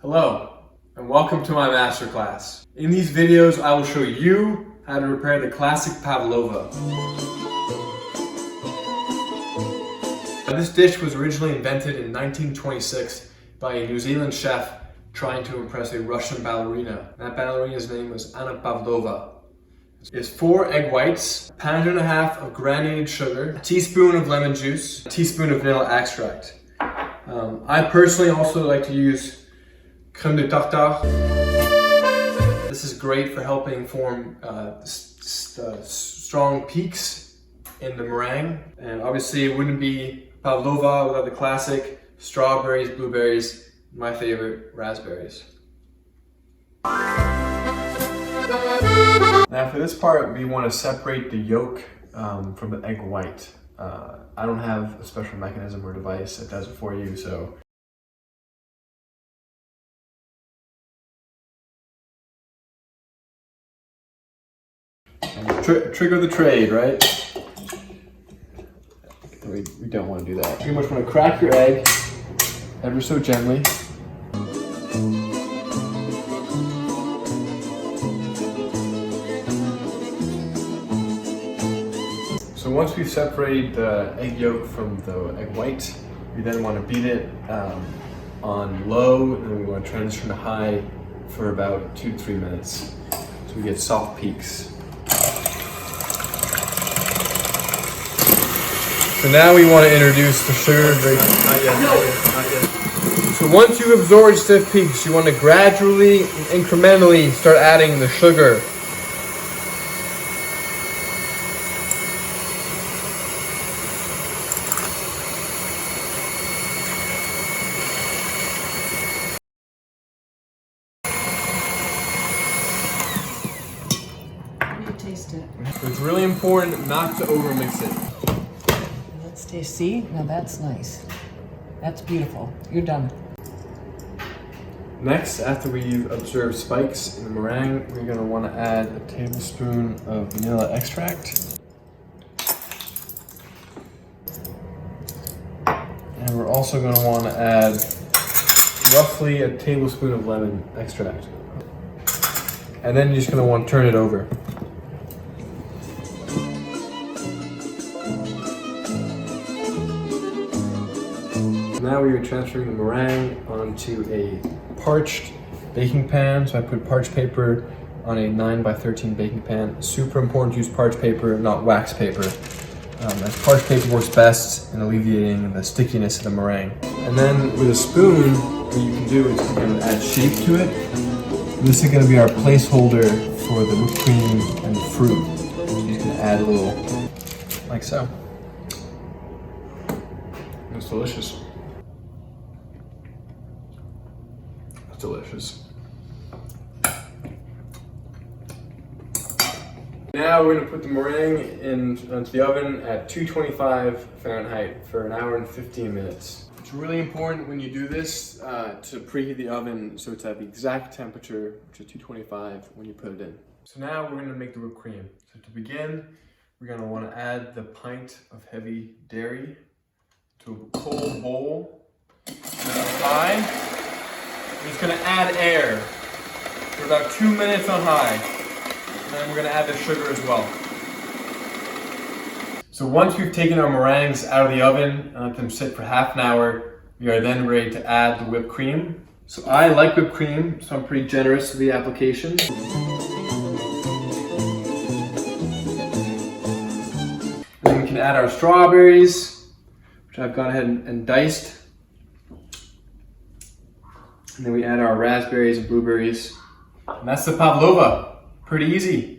Hello, and welcome to my masterclass. In these videos, I will show you how to prepare the classic pavlova. This dish was originally invented in 1926 by a New Zealand chef trying to impress a Russian ballerina. That ballerina's name was Anna Pavlova. It's 4 egg whites, 1.5 pounds of granulated sugar, a teaspoon of lemon juice, a teaspoon of vanilla extract. I personally also like to use crème de tartare. This is great for helping form strong peaks in the meringue. And obviously it wouldn't be pavlova without the classic strawberries, blueberries, my favorite, raspberries. Now for this part, we want to separate the yolk from the egg white. I don't have a special mechanism or device that does it for you, so. Trick of the trade, right? We don't want to do that. You pretty much want to crack your egg ever so gently. So once we've separated the egg yolk from the egg white, we then want to beat it on low, and then we want to transition to high for about 2 to 3 minutes so we get soft peaks. So now we want to introduce the sugar. Not yet. So once you've absorbed stiff peaks, you want to gradually and incrementally start adding the sugar. Taste it. It's really important not to overmix it. Let's taste. See? Now that's nice. That's beautiful. You're done. Next, after we've observed spikes in the meringue, we're going to want to add a tablespoon of vanilla extract. And we're also going to want to add roughly a tablespoon of lemon extract. And then you're just going to want to turn it over. Now we are transferring the meringue onto a parched baking pan. So I put parchment paper on a 9 by 13 baking pan. Super important to use parchment paper, not wax paper, as parchment paper works best in alleviating the stickiness of the meringue. And then with a spoon, what you can do is kind of add shape to it. This is going to be our placeholder for the whipped cream and the fruit. So you can add a little, like so. It's delicious. Delicious. Now we're going to put the meringue into the oven at 225 Fahrenheit for 1 hour and 15 minutes. It's really important when you do this to preheat the oven so it's at the exact temperature, which is 225, when you put it in. So now we're going to make the whipped cream. So to begin, we're going to want to add the pint of heavy dairy to a cold bowl. High. We're just going to add air for about 2 minutes on high, and then we're going to add the sugar as well. So once we've taken our meringues out of the oven and let them sit for half an hour, we are then ready to add the whipped cream. So I like whipped cream, so I'm pretty generous with the application. Then we can add our strawberries, which I've gone ahead and diced. And then we add our raspberries and blueberries. And that's the pavlova. Pretty easy.